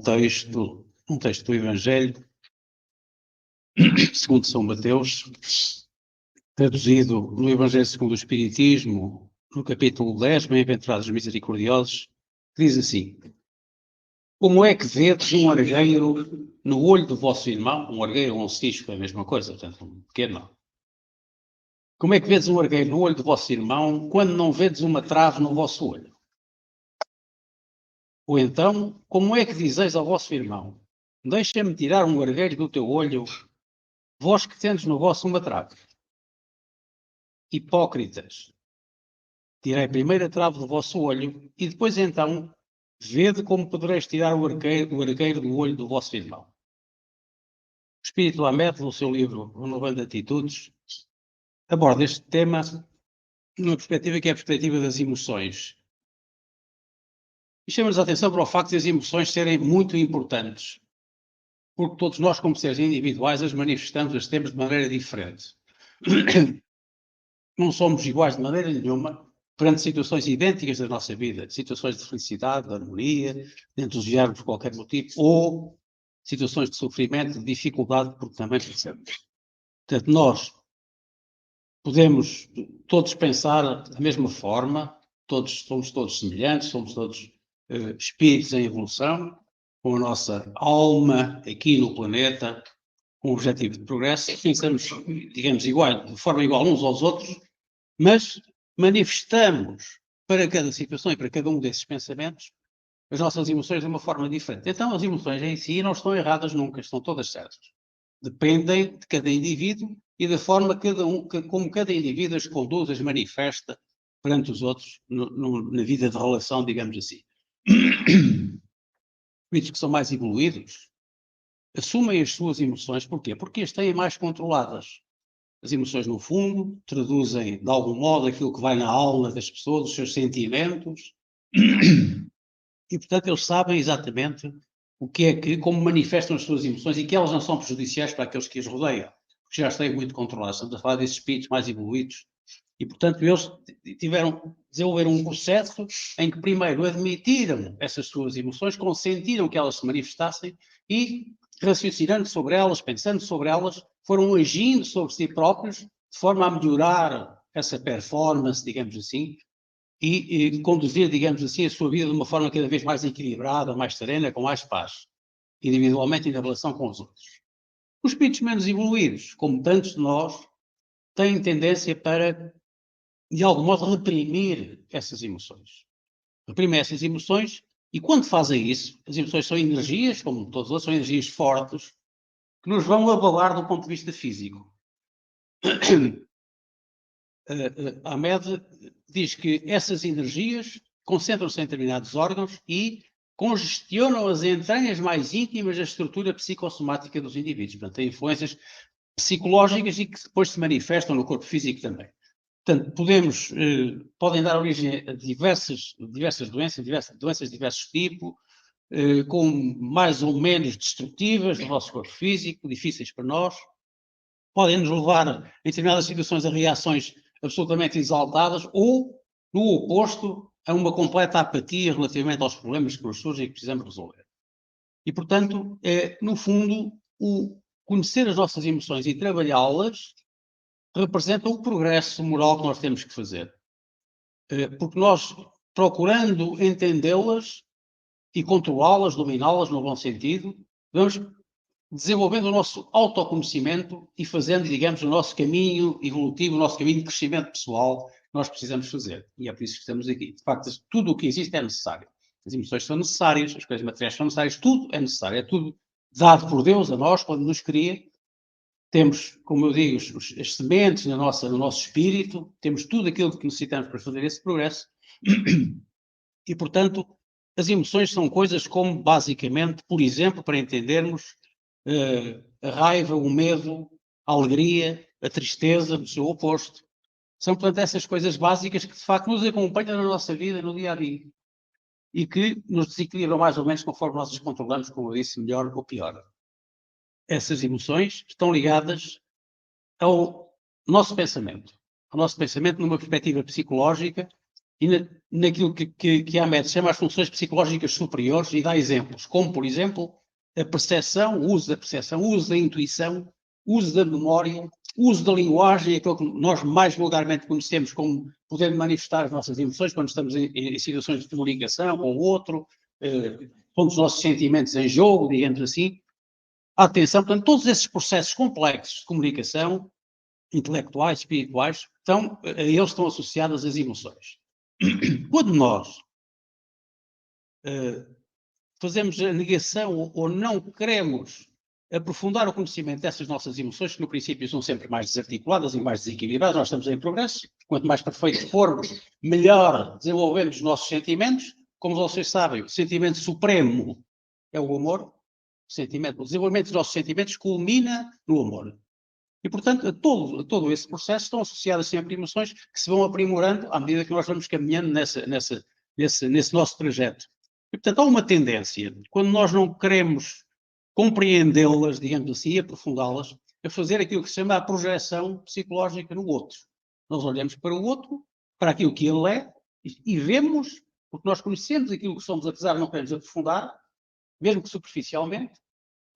Um texto do Evangelho segundo São Mateus, traduzido no Evangelho segundo o Espiritismo, no capítulo 10, Bem-aventurados os misericordiosos, que diz assim: como é que vedes um argueiro no olho do vosso irmão? Um argueiro ou um cisco é a mesma coisa, portanto, um pequeno. Como é que vedes um argueiro no olho do vosso irmão quando não vedes uma trave no vosso olho? Ou então, como é que dizeis ao vosso irmão: deixa-me tirar um argueiro do teu olho, vós que tendes no vosso uma trave? Hipócritas, tirei primeiro a trave do vosso olho, e depois então vede como podereis tirar o argueiro do olho do vosso irmão. O Espírito Lamet, no seu livro Renovando Atitudes, aborda este tema numa perspectiva que é a perspectiva das emoções. E chama-nos a atenção para o facto de as emoções serem muito importantes, porque todos nós, como seres individuais, as manifestamos, as temos de maneira diferente. Não somos iguais de maneira nenhuma perante situações idênticas da nossa vida, situações de felicidade, de harmonia, de entusiasmo por qualquer motivo, ou situações de sofrimento, de dificuldade, porque também precisamos. Portanto, nós podemos todos pensar da mesma forma, somos todos semelhantes, somos todos espíritos em evolução, com a nossa alma aqui no planeta, com o objetivo de progresso, pensamos, digamos, de forma igual uns aos outros, mas manifestamos para cada situação e para cada um desses pensamentos as nossas emoções de uma forma diferente. Então, as emoções em si não estão erradas nunca, estão todas certas. Dependem de cada indivíduo e da forma como cada indivíduo as conduz, as manifesta perante os outros na vida de relação, digamos assim. Espíritos que são mais evoluídos assumem as suas emoções, porquê? Porque as têm mais controladas. As emoções, no fundo, traduzem, de algum modo, aquilo que vai na alma das pessoas, os seus sentimentos, e, portanto, eles sabem exatamente o que é que, como manifestam as suas emoções e que elas não são prejudiciais para aqueles que as rodeiam, porque já estão muito controlados. Estamos a falar desses espíritos mais evoluídos. E, portanto, eles desenvolveram um processo em que, primeiro, admitiram essas suas emoções, consentiram que elas se manifestassem e, raciocinando sobre elas, pensando sobre elas, foram agindo sobre si próprios de forma a melhorar essa performance, digamos assim, e conduzir, digamos assim, a sua vida de uma forma cada vez mais equilibrada, mais serena, com mais paz, individualmente e na relação com os outros. Os espíritos menos evoluídos, como tantos de nós, têm tendência para, de algum modo, reprimir essas emoções. Reprimem essas emoções e, quando fazem isso, as emoções são energias, como todos os outros, são energias fortes, que nos vão abalar do ponto de vista físico. Ahmed diz que essas energias concentram-se em determinados órgãos e congestionam as entranhas mais íntimas da estrutura psicossomática dos indivíduos. Portanto, têm influências psicológicas e que depois se manifestam no corpo físico também. Portanto, podem dar origem a diversas doenças, doenças de diversos tipos, com mais ou menos destrutivas no nosso corpo físico, difíceis para nós. Podem nos levar, em determinadas situações, a reações absolutamente exaltadas ou, no oposto, a uma completa apatia relativamente aos problemas que nos surgem e que precisamos resolver. E, portanto, no fundo, o conhecer as nossas emoções e trabalhá-las representa o progresso moral que nós temos que fazer. Porque nós, procurando entendê-las e controlá-las, dominá-las no bom sentido, vamos desenvolvendo o nosso autoconhecimento e fazendo, digamos, o nosso caminho evolutivo, o nosso caminho de crescimento pessoal que nós precisamos fazer. E é por isso que estamos aqui. De facto, tudo o que existe é necessário. As emoções são necessárias, as coisas materiais são necessárias, tudo é necessário. É tudo dado por Deus a nós, quando nos cria. Temos, como eu digo, as sementes no nosso espírito, temos tudo aquilo que necessitamos para fazer esse progresso. E, portanto, as emoções são coisas como, basicamente, por exemplo, para entendermos, a raiva, o medo, a alegria, a tristeza, o seu oposto. São, portanto, essas coisas básicas que, de facto, nos acompanham na nossa vida, no dia a dia. E que nos desequilibram mais ou menos conforme nós as controlamos, como eu disse, melhor ou pior. Essas emoções estão ligadas ao nosso pensamento numa perspectiva psicológica, e naquilo que a Ahmed chama as funções psicológicas superiores e dá exemplos, como, por exemplo, a percepção, o uso da percepção, o uso da intuição, o uso da memória, o uso da linguagem, aquilo que nós mais vulgarmente conhecemos como poder manifestar as nossas emoções quando estamos em situações de comunicação com o outro, com os nossos sentimentos em jogo, digamos assim. Atenção, portanto, todos esses processos complexos de comunicação, intelectuais, espirituais, eles estão associados às emoções. Quando nós fazemos a negação ou não queremos aprofundar o conhecimento dessas nossas emoções, que no princípio são sempre mais desarticuladas e mais desequilibradas, nós estamos em progresso, quanto mais perfeitos formos, melhor desenvolvemos os nossos sentimentos. Como vocês sabem, o sentimento supremo é o amor. O desenvolvimento dos nossos sentimentos culmina no amor. E, portanto, a todo esse processo estão associadas sempre emoções que se vão aprimorando à medida que nós vamos caminhando nesse nosso trajeto. E, portanto, há uma tendência, quando nós não queremos compreendê-las, digamos assim, aprofundá-las, a fazer aquilo que se chama a projeção psicológica no outro. Nós olhamos para o outro, para aquilo que ele é, e vemos, porque nós conhecemos aquilo que somos, apesar de não queremos aprofundar, mesmo que superficialmente,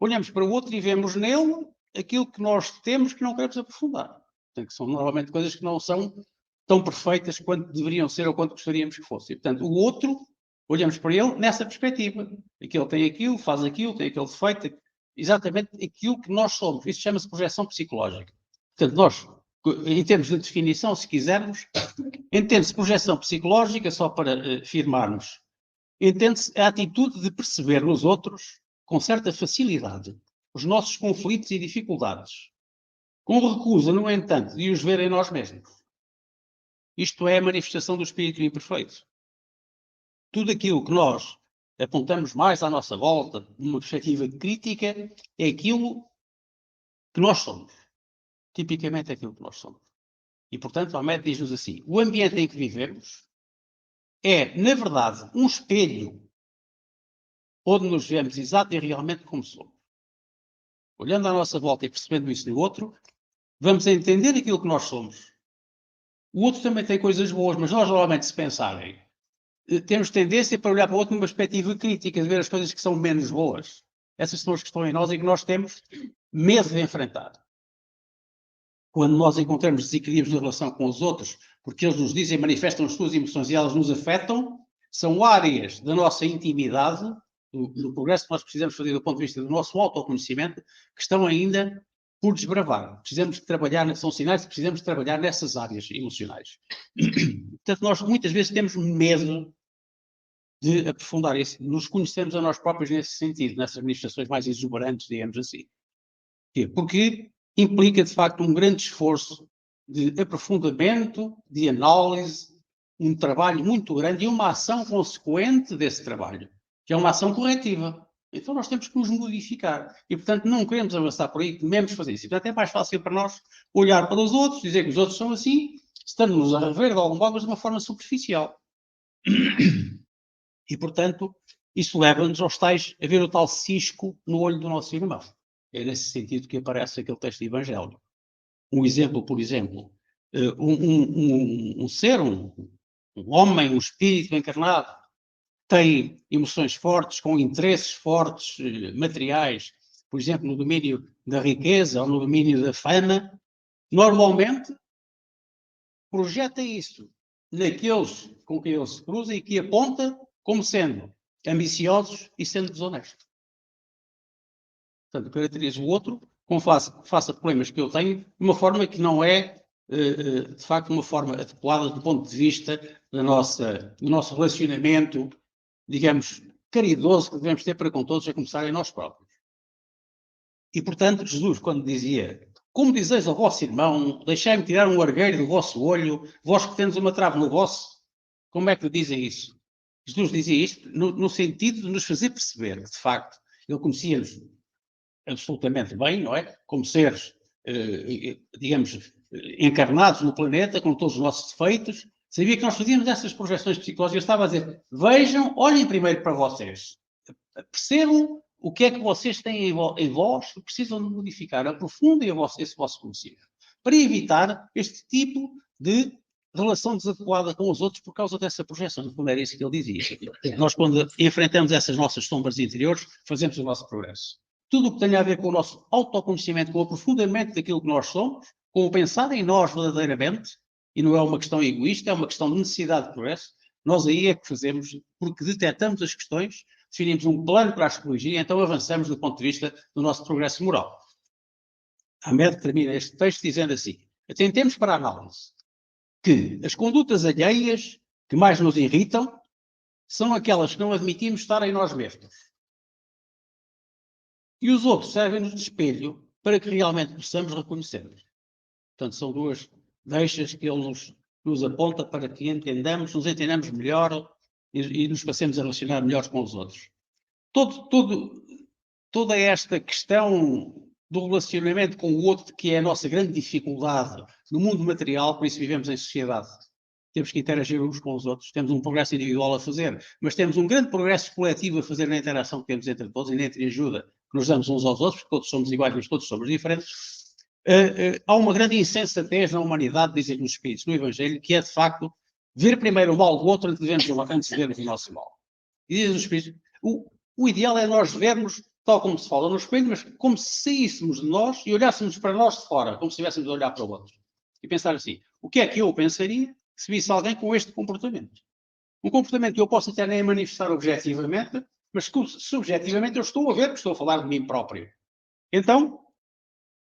olhamos para o outro e vemos nele aquilo que nós temos que não queremos aprofundar. Portanto, que são normalmente coisas que não são tão perfeitas quanto deveriam ser ou quanto gostaríamos que fossem. Portanto, o outro, olhamos para ele nessa perspectiva. Aquele tem aquilo, faz aquilo, tem aquele defeito, exatamente aquilo que nós somos. Isso chama-se projeção psicológica. Portanto, nós, em termos de definição, se quisermos, entende-se projeção psicológica, só para afirmarmos, entende-se a atitude de perceber nos outros, com certa facilidade, os nossos conflitos e dificuldades, com recusa, no entanto, de os ver em nós mesmos. Isto é a manifestação do espírito imperfeito. Tudo aquilo que nós apontamos mais à nossa volta, numa perspectiva crítica, é aquilo que nós somos. Tipicamente é aquilo que nós somos. E, portanto, Ahmed diz-nos assim, o ambiente em que vivemos é, na verdade, um espelho onde nos vemos exato e realmente como somos. Olhando à nossa volta e percebendo isso no outro, vamos entender aquilo que nós somos. O outro também tem coisas boas, mas nós normalmente, se pensarem, temos tendência para olhar para o outro numa perspectiva crítica, de ver as coisas que são menos boas. Essas são as que estão em nós e que nós temos medo de enfrentar. Quando nós encontramos desequilíbrios na relação com os outros, porque eles nos dizem, manifestam as suas emoções e elas nos afetam, são áreas da nossa intimidade, do progresso que nós precisamos fazer do ponto de vista do nosso autoconhecimento, que estão ainda por desbravar. Precisamos de trabalhar, são sinais que precisamos de trabalhar nessas áreas emocionais. Portanto, nós muitas vezes temos medo de aprofundar isso, nos conhecemos a nós próprios nesse sentido, nessas manifestações mais exuberantes, digamos assim. Porque implica, de facto, um grande esforço de aprofundamento, de análise, um trabalho muito grande e uma ação consequente desse trabalho, que é uma ação corretiva. Então nós temos que nos modificar. E, portanto, não queremos avançar por aí, tememos fazer isso. E, portanto, é mais fácil para nós olhar para os outros, dizer que os outros são assim, estando-nos a rever de algum modo, mas de uma forma superficial. E, portanto, isso leva-nos aos tais, a ver o tal cisco no olho do nosso irmão. É nesse sentido que aparece aquele texto evangélico. Um exemplo, por exemplo, um ser, um homem, um espírito encarnado, tem emoções fortes, com interesses fortes, materiais, por exemplo, no domínio da riqueza ou no domínio da fama, normalmente projeta isso naqueles com quem ele se cruza e que aponta como sendo ambiciosos e sendo desonestos. Portanto, caracteriza o outro como face a problemas que eu tenho de uma forma que não é, de facto, uma forma adequada do ponto de vista do nosso relacionamento, digamos, caridoso que devemos ter para com todos, a começar em nós próprios. E, portanto, Jesus, quando dizia, como dizeis ao vosso irmão, deixai-me tirar um argueiro do vosso olho, vós que tendes uma trave no vosso, como é que dizem isso? Jesus dizia isto no sentido de nos fazer perceber que, de facto, ele conhecia-nos absolutamente bem, não é? Como seres, digamos, encarnados no planeta, com todos os nossos defeitos, sabia que nós fazíamos essas projeções psicológicas. Eu estava a dizer, vejam, olhem primeiro para vocês, percebam o que é que vocês têm em vós que precisam de modificar, aprofundem esse vosso conhecimento, para evitar este tipo de relação desadequada com os outros por causa dessa projeção. No fundo, era isso que ele dizia. Nós, quando enfrentamos essas nossas sombras interiores, fazemos o nosso progresso. Tudo o que tem a ver com o nosso autoconhecimento, com o aprofundamento daquilo que nós somos, com o pensar em nós verdadeiramente, e não é uma questão egoísta, é uma questão de necessidade de progresso, nós aí é que fazemos, porque detectamos as questões, definimos um plano para a psicologia, então avançamos do ponto de vista do nosso progresso moral. Ahmed termina este texto dizendo assim: atentemos para a análise que as condutas alheias que mais nos irritam são aquelas que não admitimos estar em nós mesmos. E os outros servem-nos de espelho para que realmente possamos reconhecer-nos. Portanto, são duas deixas que ele nos aponta para que nos entendamos melhor e nos passemos a relacionar melhor com os outros. Toda esta questão do relacionamento com o outro, que é a nossa grande dificuldade no mundo material, por isso vivemos em sociedade. Temos que interagir uns com os outros, temos um progresso individual a fazer, mas temos um grande progresso coletivo a fazer na interação que temos entre todos e na entreajuda que nos damos uns aos outros, porque todos somos iguais, mas todos somos diferentes. Há uma grande insensatez na humanidade, dizem os Espíritos, no Evangelho, que é de facto ver primeiro o mal do outro antes de vermos o nosso mal. E dizem os Espíritos, o ideal é nós vermos, tal como se fala no espelho, mas como se saíssemos de nós e olhássemos para nós de fora, como se estivéssemos a olhar para o outro. E pensar assim, o que é que eu pensaria se visse alguém com este comportamento? Um comportamento que eu posso até nem manifestar objetivamente, mas que subjetivamente eu estou a ver, porque estou a falar de mim próprio. Então,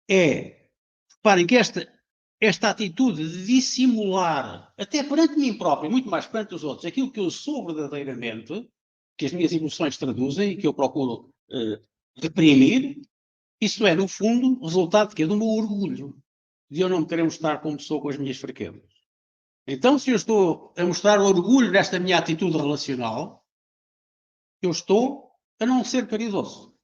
reparem que esta atitude de dissimular, até perante mim próprio, muito mais perante os outros, aquilo que eu sou verdadeiramente, que as minhas emoções traduzem, que eu procuro reprimir, isso é, no fundo, resultado do meu orgulho, de eu não me querer mostrar como sou com as minhas fraquezas. Então, se eu estou a mostrar orgulho nesta minha atitude relacional, eu estou a não ser caridoso.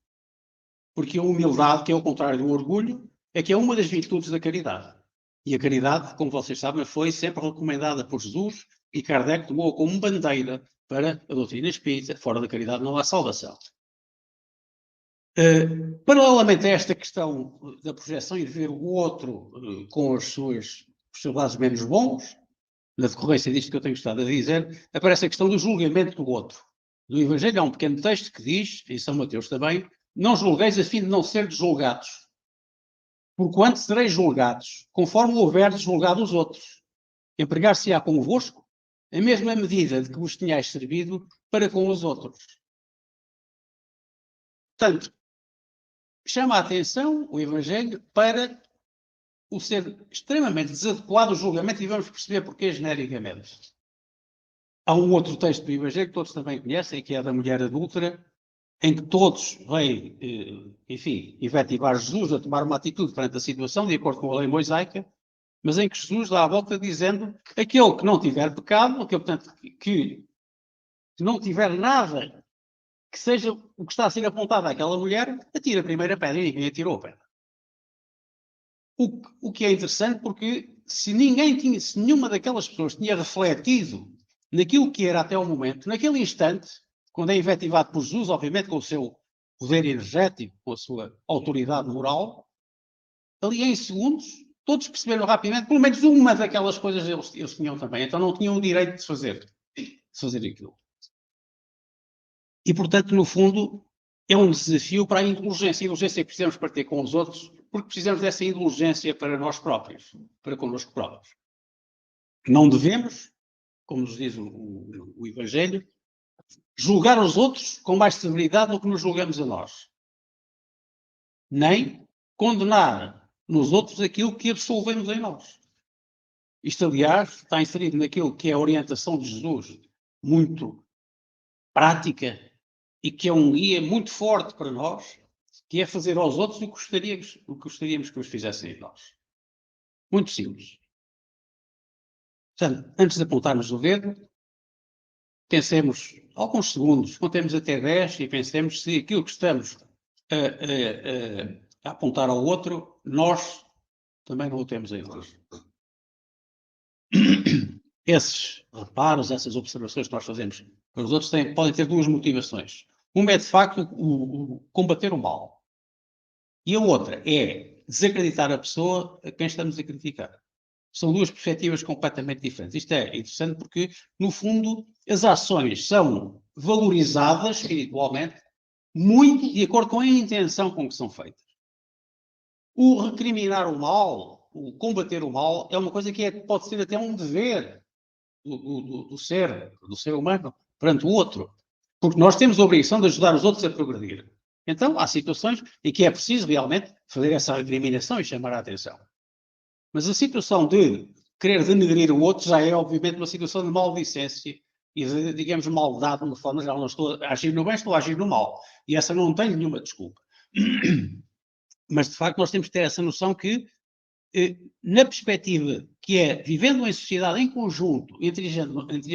Porque a humildade, que é o contrário do orgulho, é que é uma das virtudes da caridade. E a caridade, como vocês sabem, foi sempre recomendada por Jesus e Kardec tomou como bandeira para a doutrina espírita. Fora da caridade não há salvação. Paralelamente a esta questão da projeção e de ver o outro com os seus lados menos bons, na decorrência disto que eu tenho estado a dizer, aparece a questão do julgamento do outro. No Evangelho há um pequeno texto que diz, em São Mateus também, não julgueis a fim de não ser julgados, porquanto sereis julgados, conforme houverdes julgado os outros. Empregar-se-á convosco a mesma medida de que vos tenhais servido para com os outros. Portanto, chama a atenção o Evangelho para o ser extremamente desadequado o julgamento e vamos perceber porquê genericamente. Há um outro texto do Evangelho que todos também conhecem, que é da mulher adúltera, em que todos vêm, enfim, efetivar Jesus a tomar uma atitude perante a situação, de acordo com a lei mosaica, mas em que Jesus dá a volta dizendo aquele que não tiver pecado, aquele, portanto, que não tiver nada que seja o que está a ser apontado àquela mulher, atira a primeira pedra e ninguém atirou a pedra. O que é interessante porque se nenhuma daquelas pessoas tinha refletido naquilo que era até o momento, naquele instante, quando é efetivado por Jesus, obviamente com o seu poder energético, com a sua autoridade moral, ali em segundos, todos perceberam rapidamente, pelo menos uma daquelas coisas eles tinham também, então não tinham o direito de fazer aquilo. E, portanto, no fundo, é um desafio para a indulgência que precisamos para ter com os outros, porque precisamos dessa indulgência para nós próprios, para connosco próprios. Não devemos, como nos diz o Evangelho, julgar os outros com mais severidade do que nos julgamos a nós. Nem condenar nos outros aquilo que absolvemos em nós. Isto, aliás, está inserido naquilo que é a orientação de Jesus, muito prática, e que é um guia muito forte para nós, que é fazer aos outros o que gostaríamos que nos fizessem a nós. Muito simples. Portanto, antes de apontarmos o dedo, pensemos alguns segundos, contemos até 10 e pensemos se aquilo que estamos a apontar ao outro, nós também não o temos em nós. Esses reparos, essas observações que nós fazemos para os outros podem ter duas motivações. Uma é, de facto, o combater o mal. E a outra é desacreditar a pessoa a quem estamos a criticar. São duas perspectivas completamente diferentes. Isto é interessante porque, no fundo, as ações são valorizadas espiritualmente muito de acordo com a intenção com que são feitas. O recriminar o mal, o combater o mal, é uma coisa que pode ser até um dever do ser humano perante o outro. Porque nós temos a obrigação de ajudar os outros a progredir. Então, há situações em que é preciso realmente fazer essa recriminação e chamar a atenção. Mas a situação de querer denegrir o outro já é, obviamente, uma situação de maldicência e de, digamos, maldade, de uma forma geral. Não estou a agir no bem, estou a agir no mal. E essa não tem nenhuma desculpa. Mas, de facto, nós temos que ter essa noção que, na perspectiva que é vivendo em sociedade em conjunto, entre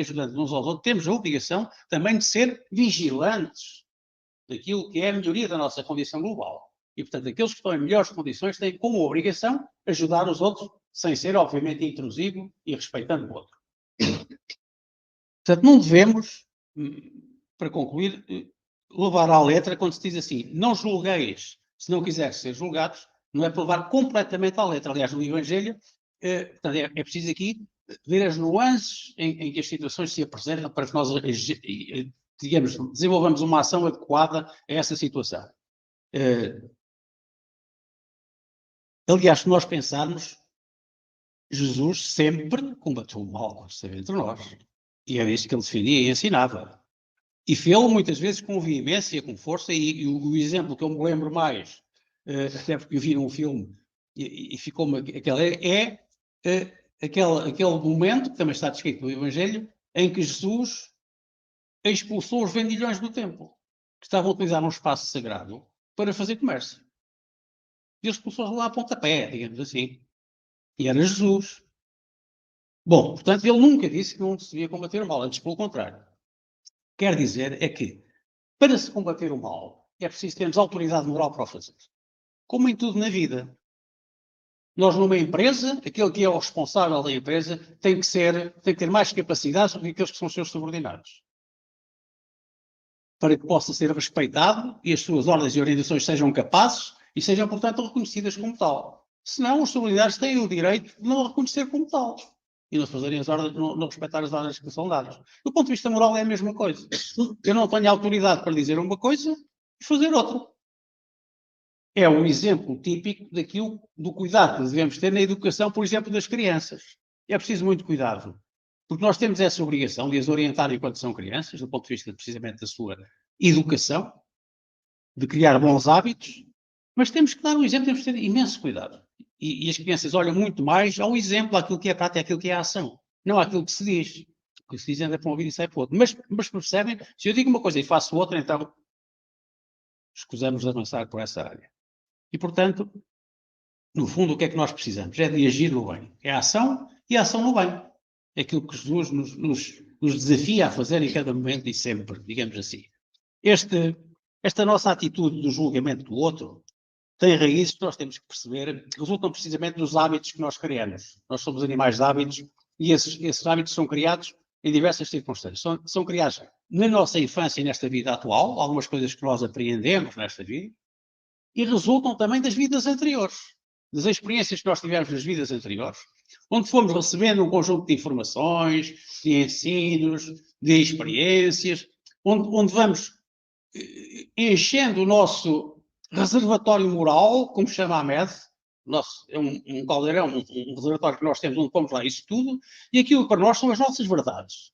ajudando uns aos outros, temos a obrigação também de ser vigilantes daquilo que é a melhoria da nossa condição global. E, portanto, aqueles que estão em melhores condições têm como obrigação ajudar os outros, sem ser, obviamente, intrusivo e respeitando o outro. Portanto, não devemos, para concluir, levar à letra quando se diz assim, não julgueis se não quiseres ser julgados, não é para levar completamente à letra. Aliás, no Evangelho, portanto, é preciso aqui ver as nuances em que as situações se apresentam para que nós, digamos, desenvolvamos uma ação adequada a essa situação. Aliás, se nós pensarmos, Jesus sempre combateu o mal que esteve entre nós. E era isso que ele defendia e ensinava. E fê-lo muitas vezes com veemência, com força, e o exemplo que eu me lembro mais, até porque eu vi num filme e ficou-me aquele momento, que também está descrito no Evangelho, em que Jesus expulsou os vendilhões do templo, que estavam a utilizar um espaço sagrado para fazer comércio. E ele expulsou-os lá a pontapé, digamos assim. E era Jesus. Bom, portanto, ele nunca disse que não se devia combater o mal, antes pelo contrário. Quer dizer é que, para se combater o mal, é preciso termos autoridade moral para o fazer. Como em tudo na vida. Nós, numa empresa, aquele que é o responsável da empresa tem que ter mais capacidades do que aqueles que são os seus subordinados. Para que possa ser respeitado e as suas ordens e orientações sejam capazes e sejam, portanto, reconhecidas como tal. Senão, os subordinados têm o direito de não a reconhecer como tal. E não fazerem as ordens, não respeitar as ordens que são dadas. Do ponto de vista moral é a mesma coisa. Eu não tenho autoridade para dizer uma coisa e fazer outra. É um exemplo típico do cuidado que devemos ter na educação, por exemplo, das crianças. É preciso muito cuidado, porque nós temos essa obrigação de as orientar enquanto são crianças, do ponto de vista precisamente da sua educação, de criar bons hábitos, mas temos que dar um exemplo, temos que ter imenso cuidado. E as crianças olham muito mais ao exemplo, àquilo que é prática, àquilo que é a ação, não àquilo que se diz. O que se diz anda para um ouvido e sai para o outro. Mas percebem, se eu digo uma coisa e faço outra, então escusamos de avançar por essa área. E, portanto, no fundo, o que é que nós precisamos? É de agir no bem. É a ação e a ação no bem. É aquilo que Jesus nos desafia a fazer em cada momento e sempre, digamos assim. Esta nossa atitude do julgamento do outro tem raízes que nós temos que perceber, que resultam precisamente dos hábitos que nós criamos. Nós somos animais de hábitos e esses hábitos são criados em diversas circunstâncias. São criados na nossa infância e nesta vida atual, algumas coisas que nós apreendemos nesta vida, e resultam também das vidas anteriores, das experiências que nós tivemos nas vidas anteriores, onde fomos recebendo um conjunto de informações, de ensinos, de experiências, onde vamos enchendo o nosso reservatório moral, como chama a MED, é um caldeirão, um reservatório que nós temos onde pomos lá isso tudo, e aquilo para nós são as nossas verdades,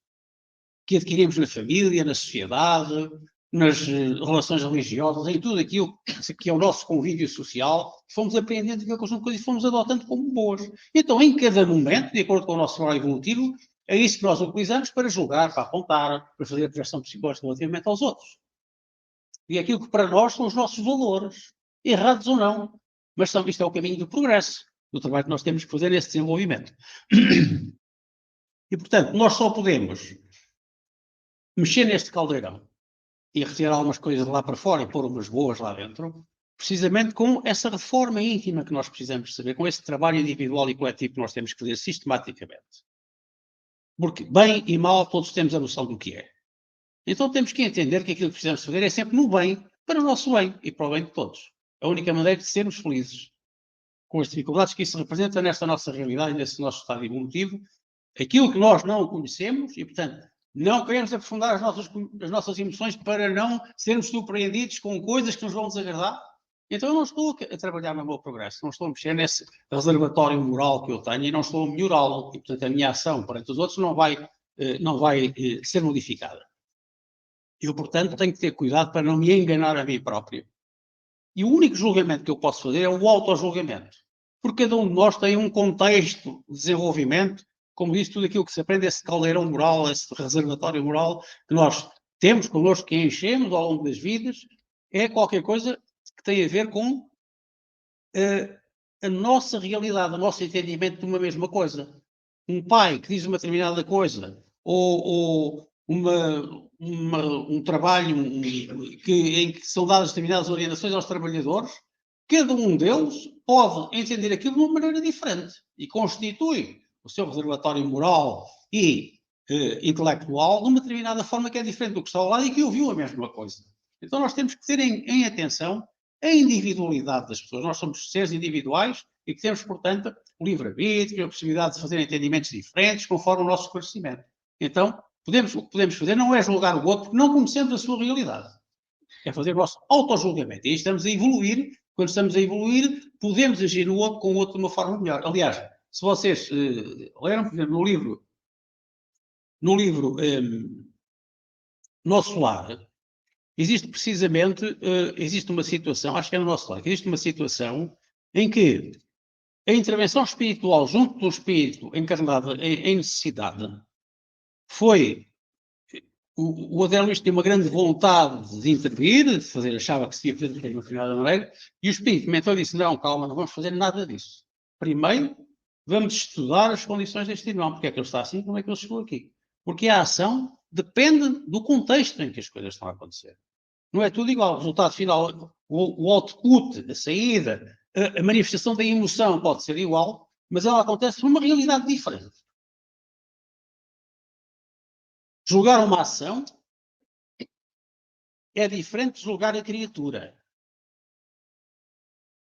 que adquirimos na família, na sociedade, nas relações religiosas, em tudo aquilo que é o nosso convívio social, fomos aprendendo aquele conjunto de coisas e fomos adotando como boas. Então, em cada momento, de acordo com o nosso moral evolutivo, é isso que nós utilizamos para julgar, para apontar, para fazer a projeção psicológica relativamente aos outros. E aquilo que para nós são os nossos valores, errados ou não. Mas isto é o caminho do progresso, do trabalho que nós temos que fazer nesse desenvolvimento. E, portanto, nós só podemos mexer neste caldeirão e retirar algumas coisas de lá para fora e pôr umas boas lá dentro, precisamente com essa reforma íntima que nós precisamos saber, com esse trabalho individual e coletivo que nós temos que fazer sistematicamente. Porque bem e mal todos temos a noção do que é. Então temos que entender que aquilo que precisamos fazer é sempre no bem, para o nosso bem e para o bem de todos. A única maneira de sermos felizes com as dificuldades que isso representa nesta nossa realidade e nesse nosso estado evolutivo, aquilo que nós não conhecemos e, portanto, não queremos aprofundar as nossas emoções para não sermos surpreendidos com coisas que nos vão desagradar. Então eu não estou a trabalhar no meu progresso, não estou a mexer nesse reservatório moral que eu tenho e não estou a melhorá-lo. E, portanto, a minha ação perante os outros não vai ser modificada. Eu, portanto, tenho que ter cuidado para não me enganar a mim próprio. E o único julgamento que eu posso fazer é o auto-julgamento. Porque cada um de nós tem um contexto de desenvolvimento, como disse, tudo aquilo que se aprende, esse caldeirão moral, esse reservatório moral que nós temos connosco, que enchemos ao longo das vidas, é qualquer coisa que tem a ver com a nossa realidade, o nosso entendimento de uma mesma coisa. Um pai que diz uma determinada coisa, ou um trabalho em que são dadas determinadas orientações aos trabalhadores, cada um deles pode entender aquilo de uma maneira diferente e constitui o seu reservatório moral e intelectual de uma determinada forma que é diferente do que está ao lado e que ouviu a mesma coisa. Então nós temos que ter em atenção a individualidade das pessoas. Nós somos seres individuais e que temos, portanto, o livre-arbítrio, a possibilidade de fazer entendimentos diferentes conforme o nosso esclarecimento. Então, o que podemos fazer não é julgar o outro porque não conhecemos a sua realidade. É fazer o nosso auto-julgamento. E aí estamos a evoluir. Quando estamos a evoluir, podemos agir no outro com o outro de uma forma melhor. Aliás, se vocês leram, por exemplo, no livro Nosso Lar, existe precisamente, existe uma situação, acho que é no Nosso Lar, que existe uma situação em que a intervenção espiritual junto do espírito encarnado em necessidade foi... O André Luís tinha uma grande vontade de intervir, de fazer, achava que se ia fazer de uma determinada maneira, e o espírito mentor disse, não, calma, não vamos fazer nada disso. Primeiro, vamos estudar as condições deste irmão, porque é que ele está assim, como é que ele chegou aqui. Porque a ação depende do contexto em que as coisas estão a acontecer. Não é tudo igual. O resultado final, o output, a saída, a manifestação da emoção pode ser igual, mas ela acontece numa realidade diferente. Julgar uma ação é diferente de julgar a criatura.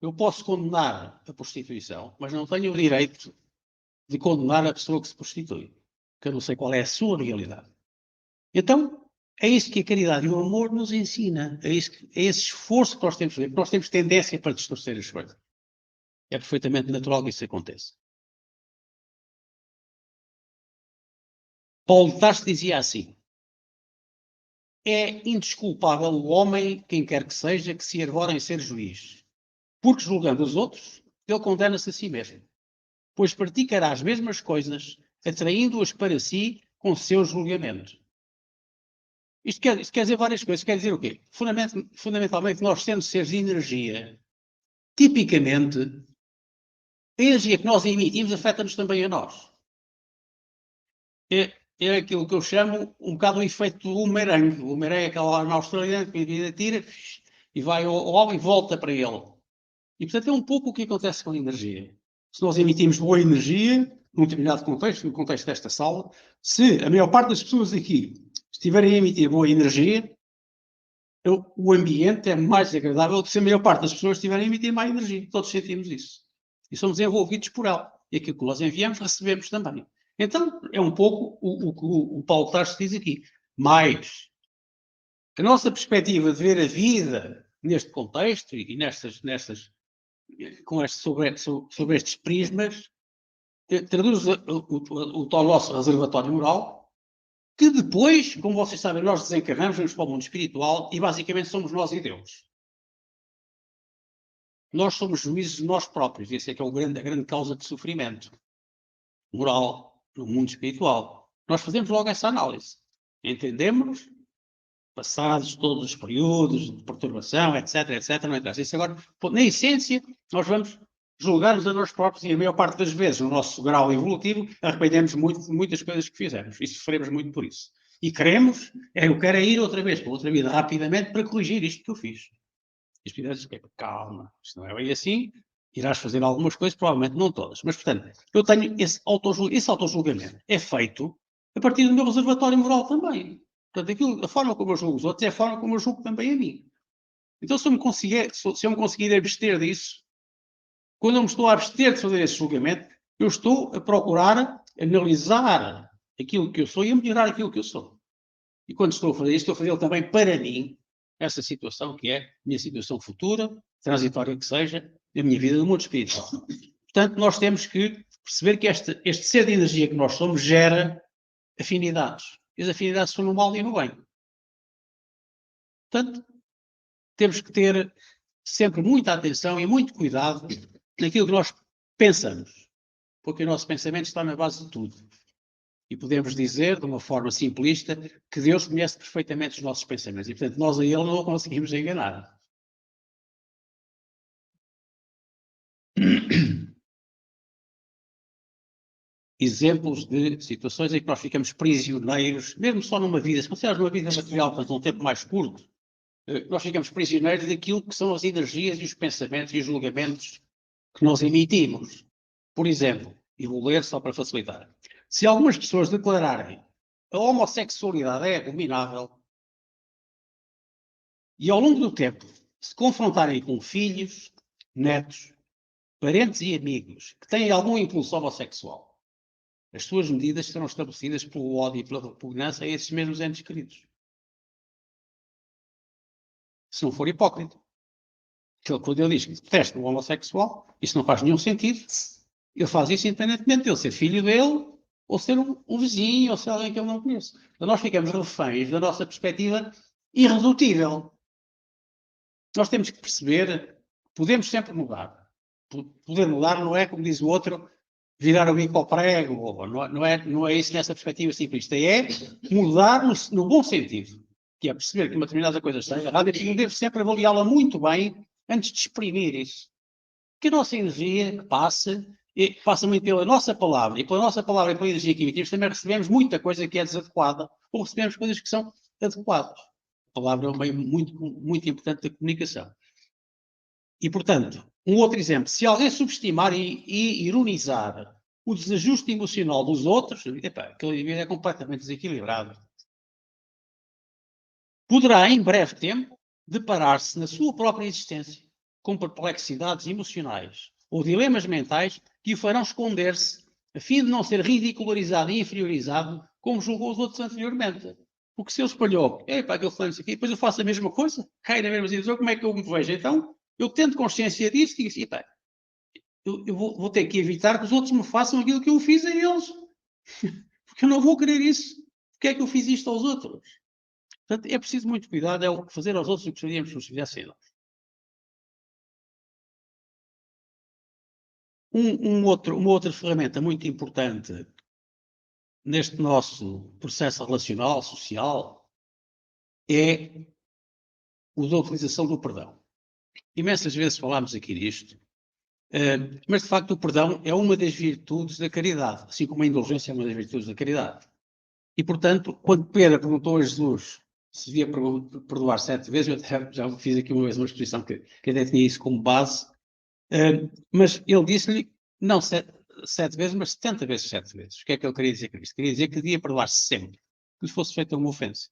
Eu posso condenar a prostituição, mas não tenho o direito de condenar a pessoa que se prostitui, porque eu não sei qual é a sua realidade. Então, é isso que a caridade e o amor nos ensina. É esse esforço que nós temos de fazer, porque nós temos tendência para distorcer as coisas. É perfeitamente natural que isso aconteça. Paulo de Tarso dizia assim: é indesculpável o homem, quem quer que seja, que se arvora em ser juiz, porque julgando os outros, ele condena-se a si mesmo, pois praticará as mesmas coisas, atraindo-as para si com seu julgamento. Isto quer dizer várias coisas. Quer dizer o quê? Fundamentalmente, nós sendo seres de energia, tipicamente, a energia que nós emitimos afeta-nos também a nós. É aquilo que eu chamo um bocado o efeito do bumerangue. O bumerangue é aquela arma australiana que a vida tira e vai ao homem e volta para ele. E, portanto, é um pouco o que acontece com a energia. Se nós emitimos boa energia, num determinado contexto, no contexto desta sala, se a maior parte das pessoas aqui estiverem a emitir boa energia, o ambiente é mais agradável do que se a maior parte das pessoas estiverem a emitir má energia. Todos sentimos isso. E somos envolvidos por ela. E aquilo que nós enviamos, recebemos também. Então, é um pouco o que o Paulo Tarso diz aqui. Mas a nossa perspectiva de ver a vida neste contexto e sobre estes prismas traduz o tal nosso reservatório moral, que depois, como vocês sabem, nós desencarnamos, vamos para o mundo espiritual e basicamente somos nós e Deus. Nós somos juízes de nós próprios. Essa é que é a grande causa de sofrimento moral no mundo espiritual. Nós fazemos logo essa análise. Entendemos, passados todos os períodos de perturbação, etc, etc, não interessa. Isso agora, na essência, nós vamos julgar-nos a nós próprios e a maior parte das vezes, no nosso grau evolutivo, arrependemos muito de muitas coisas que fizemos e sofremos muito por isso. E queremos, eu quero ir outra vez para outra vida rapidamente para corrigir isto que eu fiz. E os espíritos dizem, calma, isto não é bem assim, irás fazer algumas coisas, provavelmente não todas. Mas, portanto, eu tenho esse autojulgamento. É feito a partir do meu reservatório moral também. Portanto, a forma como eu julgo os outros é a forma como eu julgo também a mim. Então, se eu me conseguir abster disso, Quando eu me estou a abster de fazer esse julgamento, eu estou a procurar analisar aquilo que eu sou e a melhorar aquilo que eu sou. E quando estou a fazer isto, estou a fazê-lo também para mim, essa situação que é a minha situação futura, transitória que seja, a minha vida no mundo espiritual. Portanto, nós temos que perceber que este ser de energia que nós somos gera afinidades. E as afinidades são no mal e no bem. Portanto, temos que ter sempre muita atenção e muito cuidado naquilo que nós pensamos. Porque o nosso pensamento está na base de tudo. E podemos dizer, de uma forma simplista, que Deus conhece perfeitamente os nossos pensamentos. E, portanto, nós a Ele não o conseguimos enganar. Exemplos de situações em que nós ficamos prisioneiros, mesmo só numa vida, se considerarmos uma vida material, portanto, um tempo mais curto, nós ficamos prisioneiros daquilo que são as energias e os pensamentos e os julgamentos que nós emitimos. Por exemplo, e vou ler só para facilitar. Se algumas pessoas declararem a homossexualidade é abominável e ao longo do tempo se confrontarem com filhos, netos, parentes e amigos que têm algum impulso homossexual, as suas medidas serão estabelecidas pelo ódio e pela repugnância a esses mesmos entes queridos. Se não for hipócrita. Quando ele diz que detesta o homossexual, isso não faz nenhum sentido. Ele faz isso independentemente de ele ser filho dele, ou ser um vizinho, ou ser alguém que ele não conhece. Então nós ficamos reféns da nossa perspectiva irredutível. Nós temos que perceber que podemos sempre mudar. Poder mudar não é, como diz o outro, virar o bico ao prego, ou não é isso nessa perspectiva simplista. É mudar no bom sentido, que é perceber que uma determinada coisa está errada e eu devo sempre avaliá-la muito bem antes de exprimir isso. Que a nossa energia passa muito pela nossa palavra, e pela nossa palavra e pela energia que emitimos, também recebemos muita coisa que é desadequada, ou recebemos coisas que são adequadas. A palavra é um meio muito, muito importante da comunicação. E, portanto, um outro exemplo, se alguém subestimar e ironizar o desajuste emocional dos outros, aquele indivíduo é completamente desequilibrado. Poderá, em breve tempo, deparar-se na sua própria existência com perplexidades emocionais ou dilemas mentais que o farão esconder-se a fim de não ser ridicularizado e inferiorizado como julgou os outros anteriormente. Porque se ele espalhou, aquele fulano aqui, depois eu faço a mesma coisa, cai na mesma situação, como é que eu me vejo? Então, eu tento consciência disso e digo assim, eu vou ter que evitar que os outros me façam aquilo que eu fiz a eles. Porque eu não vou querer isso. Porque é que eu fiz isto aos outros? Portanto, é preciso muito cuidado, é o fazer aos outros o que gostaríamos que nos fizessem a nós. Uma outra ferramenta muito importante neste nosso processo relacional, social, é o da utilização do perdão. Imensas vezes falámos aqui disto, mas de facto o perdão é uma das virtudes da caridade, assim como a indulgência é uma das virtudes da caridade. E portanto, quando Pedro perguntou a Jesus se devia perdoar 7 vezes, eu já fiz aqui uma vez uma exposição que até tinha isso como base, mas ele disse-lhe, não 7 vezes, mas 70 vezes 7 vezes. O que é que ele queria dizer com isto? Queria dizer que devia perdoar sempre que lhe fosse feita uma ofensa.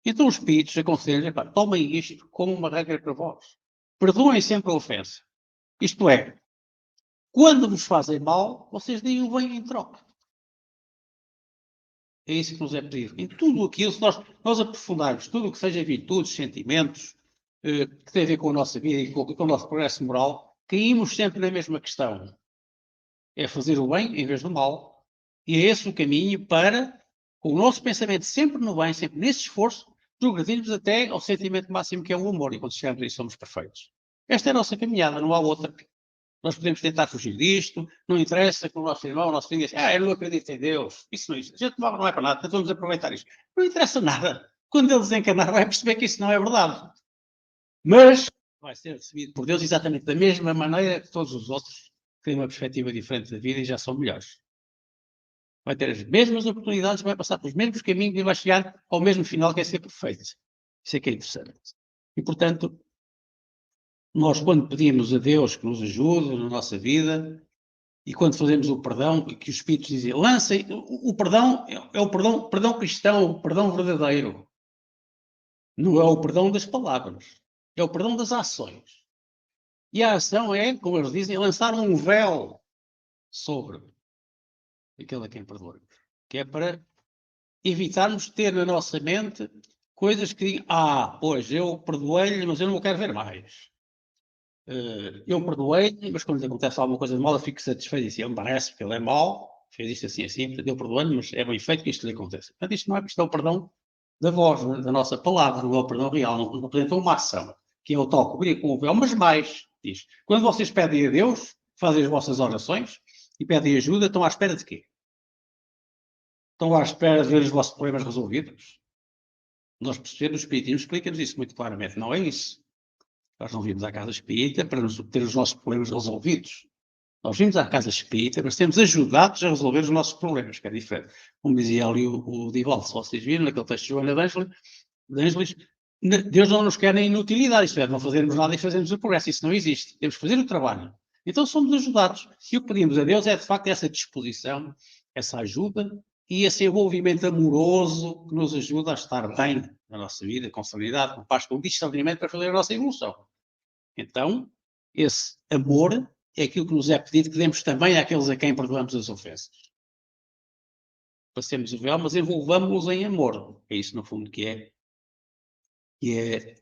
Então os espíritos aconselham, tomem isto como uma regra para vós. Perdoem sempre a ofensa. Isto é, quando vos fazem mal, vocês deem o bem em troca. É isso que nos é pedido. Em tudo aquilo, se nós aprofundarmos tudo o que seja virtudes, sentimentos, que tem a ver com a nossa vida e com o nosso progresso moral, caímos sempre na mesma questão. É fazer o bem em vez do mal. E é esse o caminho para, com o nosso pensamento sempre no bem, sempre nesse esforço, progredirmos até ao sentimento máximo que é o amor. E quando chegamos a isso, somos perfeitos. Esta é a nossa caminhada, não há outra. Nós podemos tentar fugir disto, não interessa que o nosso irmão, o nosso filho diz, eu não acredito em Deus, isso não é isso. A gente não é para nada, então vamos aproveitar isto. Não interessa nada. Quando ele desencarnar, vai perceber que isso não é verdade. Mas vai ser recebido por Deus exatamente da mesma maneira que todos os outros que têm uma perspectiva diferente da vida e já são melhores. Vai ter as mesmas oportunidades, vai passar pelos mesmos caminhos e vai chegar ao mesmo final, que é ser perfeito. Isso é que é interessante. E, portanto, nós, quando pedimos a Deus que nos ajude na nossa vida, e quando fazemos o perdão, que os Espíritos dizem, lancem, o perdão é o perdão cristão, o perdão verdadeiro. Não é o perdão das palavras, é o perdão das ações. E a ação é, como eles dizem, lançar um véu sobre aquele a quem perdoamos. Que é para evitarmos ter na nossa mente coisas que digam, pois, eu perdoei-lhe, mas eu não o quero ver mais. Eu perdoei-lhe, mas quando lhe acontece alguma coisa de mal, eu fico satisfeito e assim, me parece que ele é mau, fez isto assim, assim, portanto, eu perdoei-lhe, mas é bem feito que isto lhe aconteça. Portanto, isto não é questão, perdão, da voz, da nossa palavra, não é o perdão real, não representa uma ação, que é o tal cobrir com o véu, mas mais, diz, quando vocês pedem a Deus, fazem as vossas orações e pedem ajuda, estão à espera de quê? Estão à espera de ver os vossos problemas resolvidos? Nós percebemos, o Espiritismo explica-nos isso muito claramente, não é isso. Nós não vimos à casa espírita para ter os nossos problemas resolvidos. Nós vimos à casa espírita, mas temos ajudados a resolver os nossos problemas, que é diferente. Como dizia ali o Divaldo, se vocês viram, naquele texto de Joana de Ângeles, Deus não nos quer nem inutilidade, isto é, não fazermos nada e fazermos o progresso, isso não existe. Temos que fazer o trabalho. Então somos ajudados. E o que pedimos a Deus é, de facto, essa disposição, essa ajuda e esse envolvimento amoroso que nos ajuda a estar bem na nossa vida, com serenidade, com paz, com discernimento para fazer a nossa evolução. Então, esse amor é aquilo que nos é pedido que demos também àqueles a quem perdoamos as ofensas. Passemos o véu, mas envolvamos-los em amor. É isso, no fundo, que é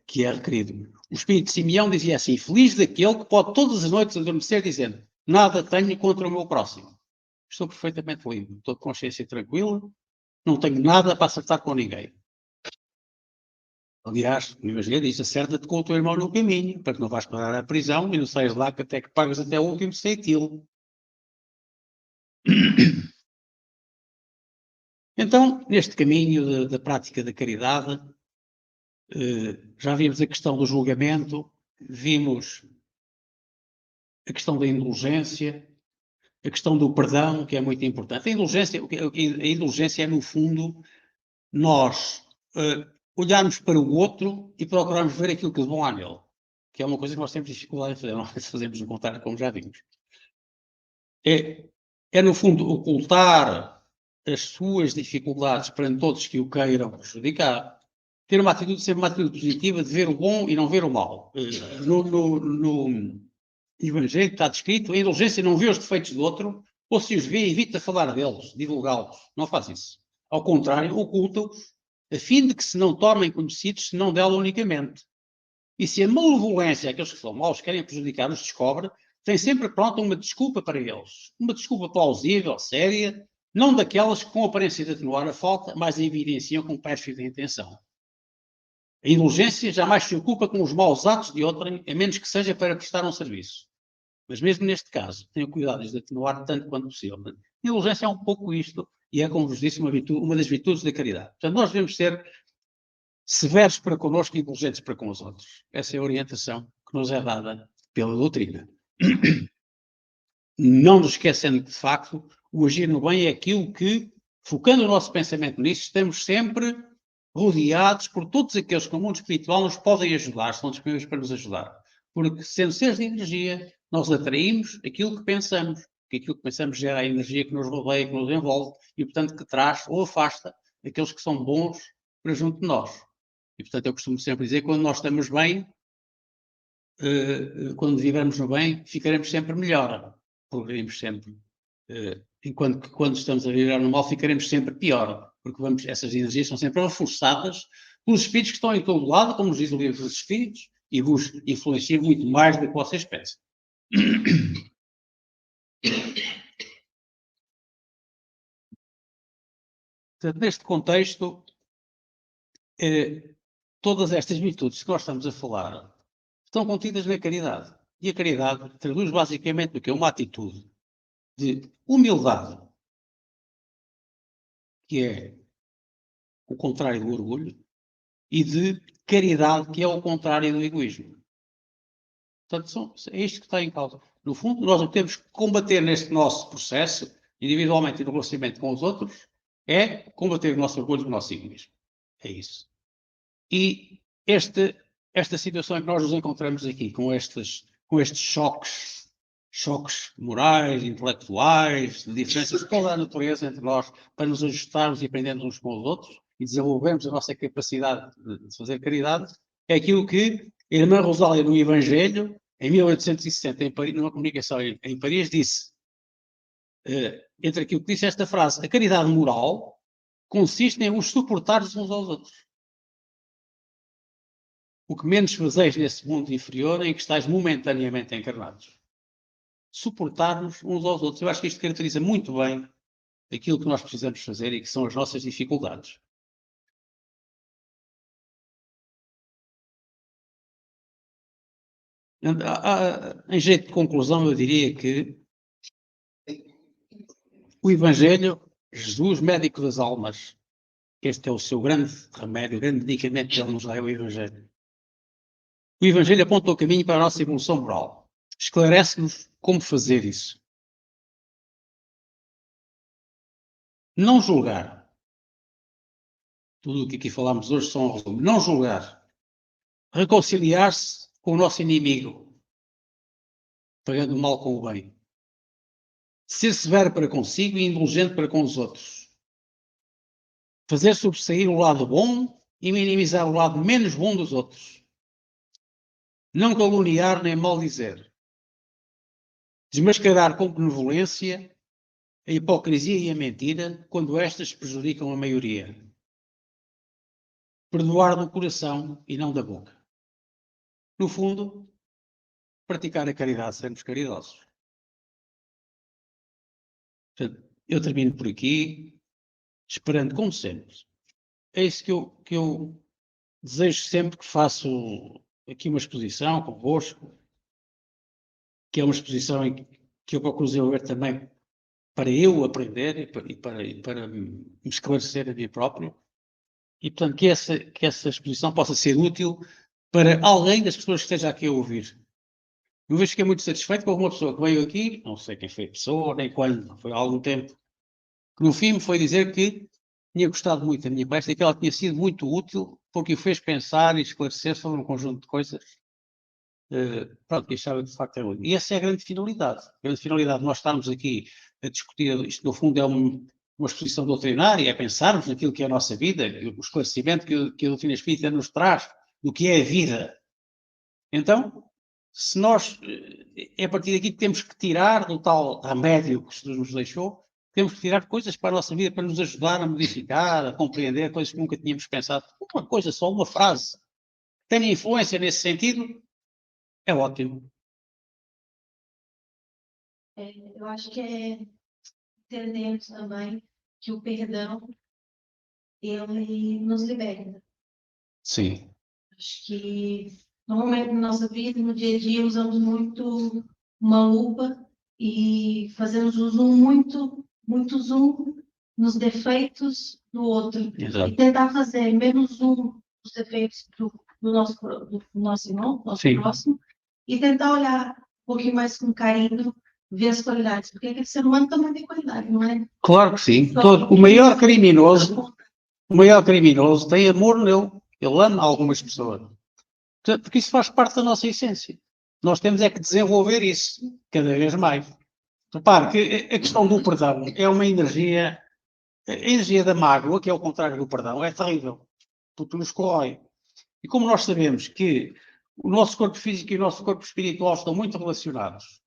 requerido. O Espírito de Simeão dizia assim, feliz daquele que pode todas as noites adormecer dizendo, nada tenho contra o meu próximo. Estou perfeitamente limpo, estou de consciência tranquila, não tenho nada para acertar com ninguém. Aliás, o Evangelho diz, acerta-te com o teu irmão no caminho, para que não vais parar à prisão e não saias lá que até que pagas até o último centilo. Então, neste caminho da prática da caridade, já vimos a questão do julgamento, vimos a questão da indulgência, a questão do perdão, que é muito importante. A indulgência é, no fundo, nós olharmos para o outro e procurarmos ver aquilo que de bom há nele, que é uma coisa que nós temos dificuldade em fazer, nós fazemos no contrário, como já vimos. É, no fundo, ocultar as suas dificuldades perante todos que o queiram prejudicar, ter uma atitude, sempre uma atitude positiva de ver o bom e não ver o mal. No Evangelho está descrito, a indulgência não vê os defeitos do outro, ou se os vê, evita falar deles, divulgá-los. Não faz isso. Ao contrário, oculta-os, a fim de que se não tornem conhecidos, senão dela unicamente. E se a malevolência, aqueles que são maus, querem prejudicar, os descobre, tem sempre pronta uma desculpa para eles. Uma desculpa plausível, séria, não daquelas que com aparência de atenuar a falta, mas a evidenciam com pérfida intenção. A indulgência jamais se ocupa com os maus atos de outrem, a menos que seja para prestar um serviço. Mas mesmo neste caso, tenho cuidado de atenuar tanto quanto possível. A indulgência é um pouco isto, e é, como vos disse, uma das virtudes da caridade. Portanto, nós devemos ser severos para connosco e indulgentes para com os outros. Essa é a orientação que nos é dada pela doutrina. Não nos esquecendo que, de facto, o agir no bem é aquilo que, focando o nosso pensamento nisso, estamos sempre rodeados por todos aqueles que no mundo espiritual nos podem ajudar, são disponíveis para nos ajudar. Porque, sendo seres de energia, nós atraímos aquilo que pensamos, porque aquilo que pensamos gera a energia que nos rodeia, que nos envolve, e, portanto, que traz ou afasta aqueles que são bons para junto de nós. E, portanto, eu costumo sempre dizer que quando nós estamos bem, quando vivemos no bem, ficaremos sempre melhor. Progredimos sempre. Enquanto que quando estamos a viver no mal, ficaremos sempre pior. Porque essas energias são sempre reforçadas pelos espíritos que estão em todo lado, como nos diz o livro dos Espíritos, e vos influenciam muito mais do que vocês pensam. Portanto, neste contexto, todas estas virtudes que nós estamos a falar estão contidas na caridade. E a caridade traduz basicamente o que é uma atitude de humildade, que é o contrário do orgulho, e de caridade, que é o contrário do egoísmo. Portanto, é isto que está em causa. No fundo, nós o que temos que combater neste nosso processo, individualmente e no relacionamento com os outros, é combater o nosso orgulho e o nosso egoísmo. É isso. E esta situação em que nós nos encontramos aqui, com estes choques morais, intelectuais, de diferenças de toda a natureza entre nós, para nos ajustarmos e aprendermos uns com os outros e desenvolvermos a nossa capacidade de fazer caridade, é aquilo que a irmã Rosália no Evangelho em 1860, em Paris, numa comunicação em Paris, disse, entre aquilo que disse esta frase, a caridade moral consiste em os suportar uns aos outros. O que menos fazeis nesse mundo inferior em que estáis momentaneamente encarnados. Suportar-nos uns aos outros. Eu acho que isto caracteriza muito bem aquilo que nós precisamos fazer e que são as nossas dificuldades. Em jeito de conclusão, eu diria que o Evangelho, Jesus, médico das almas, este é o seu grande remédio, o grande medicamento que ele nos dá, é o Evangelho. O Evangelho aponta o caminho para a nossa evolução moral. Esclarece-nos como fazer isso. Não julgar. Tudo o que aqui falamos hoje são um resumo. Não julgar. Reconciliar-se com o nosso inimigo, pagando o mal com o bem. Ser severo para consigo e indulgente para com os outros. Fazer sobressair o lado bom e minimizar o lado menos bom dos outros. Não caluniar nem maldizer. Desmascarar com benevolência a hipocrisia e a mentira quando estas prejudicam a maioria. Perdoar do coração e não da boca. No fundo, praticar a caridade, sermos caridosos. Portanto, eu termino por aqui, esperando, como sempre. É isso que eu desejo sempre que faço aqui uma exposição convosco, que é uma exposição em que eu procuro desenvolver também para eu aprender e para me esclarecer a mim próprio. E, portanto, que essa exposição possa ser útil para alguém das pessoas que esteja aqui a ouvir. Uma vez fiquei muito satisfeito com uma pessoa que veio aqui, não sei quem foi a pessoa, nem quando, foi há algum tempo, que no fim me foi dizer que tinha gostado muito da minha palestra e que ela tinha sido muito útil porque o fez pensar e esclarecer sobre um conjunto de coisas. Pronto, que achava que de facto era útil. E essa é a grande finalidade. A grande finalidade de nós estarmos aqui a discutir, isto no fundo é uma exposição doutrinária, é pensarmos naquilo que é a nossa vida, o esclarecimento que a doutrina espírita nos traz do que é a vida. Então, se nós, é a partir daqui que temos que tirar do tal remédio que Jesus nos deixou, temos que tirar coisas para a nossa vida, para nos ajudar a modificar, a compreender coisas que nunca tínhamos pensado. Uma coisa só, uma frase, tem influência nesse sentido, é ótimo. Eu acho que é entendemos também que o perdão, ele nos liberta. Sim. Acho que normalmente na nossa vida, no dia a dia, usamos muito uma lupa e fazemos muito zoom nos defeitos do outro. Exato. E tentar fazer menos zoom nos defeitos do nosso irmão, do nosso Sim. próximo, e tentar olhar um pouquinho mais com carinho, ver as qualidades, porque aquele ser humano também tem qualidade, não é? Claro que sim. Só O maior criminoso tem amor nele. Ele ama algumas pessoas. Porque isso faz parte da nossa essência. Nós temos é que desenvolver isso cada vez mais. Repare que a questão do perdão é uma energia, a energia da mágoa, que é o contrário do perdão, é terrível, porque nos corrói. E como nós sabemos que o nosso corpo físico e o nosso corpo espiritual estão muito relacionados,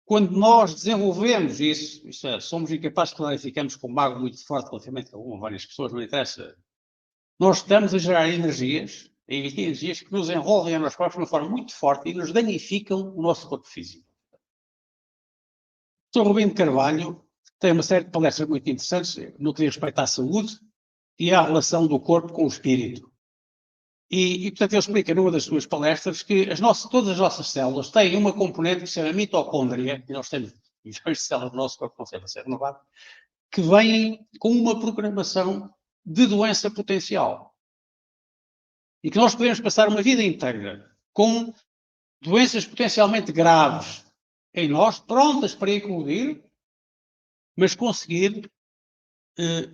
quando nós desenvolvemos isso é, somos incapazes de clarificarmos com mágoa muito forte relativamente a uma ou várias pessoas, não interessa. Nós estamos a gerar energias, a emitir energias que nos envolvem a nós próprios de uma forma muito forte e nos danificam o nosso corpo físico. O Sr. Rubino de Carvalho tem uma série de palestras muito interessantes no que diz respeito à saúde e à relação do corpo com o espírito. Portanto, ele explica numa das suas palestras que todas as nossas células têm uma componente que se chama mitocôndria, e nós temos milhões de células no nosso corpo que não conseguem ser renovadas, que vêm com uma programação de doença potencial. E que nós podemos passar uma vida inteira com doenças potencialmente graves em nós, prontas para eclodir, mas conseguir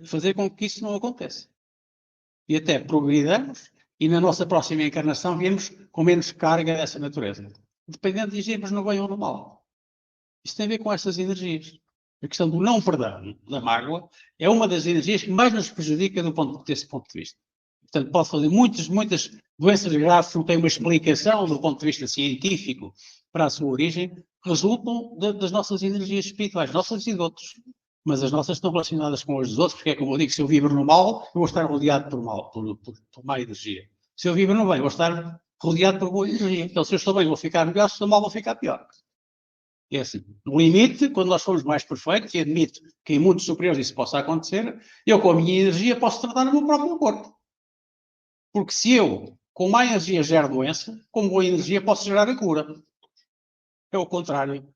fazer com que isso não aconteça. E até progredirmos e na nossa próxima encarnação viemos com menos carga dessa natureza. Dependendo de agirmos no bem ou no mal. Isso tem a ver com essas energias. A questão do não perdão, da mágoa, é uma das energias que mais nos prejudica desse ponto de vista. Portanto, pode fazer muitas doenças graves que não têm uma explicação do ponto de vista científico para a sua origem, resultam das nossas energias espirituais, nossas e de outros. Mas as nossas estão relacionadas com as dos outros, porque é como eu digo, se eu vibro no mal, eu vou estar rodeado por mal, por má energia. Se eu vibro no bem, vou estar rodeado por boa energia. Então, se eu estou bem, vou ficar melhor, se estou mal, vou ficar pior. É assim. No limite, quando nós formos mais perfeitos, e admito que em mundos superiores isso possa acontecer, eu com a minha energia posso tratar o meu próprio corpo. Porque se eu, com má energia, gero doença, com boa energia, posso gerar a cura. É o contrário